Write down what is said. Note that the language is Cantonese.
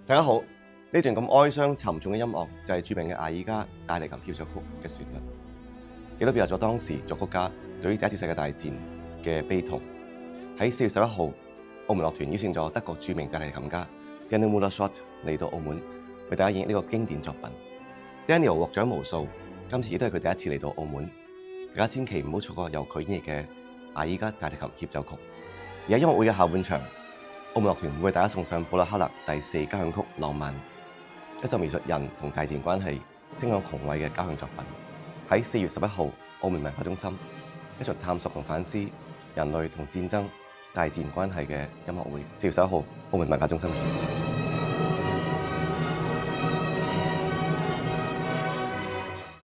大家好，呢段咁哀傷沉重嘅音樂就係著名嘅艾爾加大提琴協奏曲嘅旋律，亦都表達咗當時作曲家對於第一次世界大戰嘅悲痛。喺4月11號，澳門樂團邀請咗德國著名大提琴家 Daniel Müller-Schott 嚟到澳門為大家演繹呢個經典作品。Daniel 獲獎無數，今次亦都係佢第一次嚟到澳門，大家千祈唔好錯過由佢演繹嘅艾爾加大提琴協奏曲。而喺音樂會嘅下半場，澳門樂團會為大家送上普拉克勒第4交響曲《浪漫》，一首描述人同大自然關係、聲浪宏偉嘅交響作品。喺4月11號，澳門文化中心一場探索同反思人類同戰爭、大自然關係嘅音樂會。4月11號，澳門文化中心見。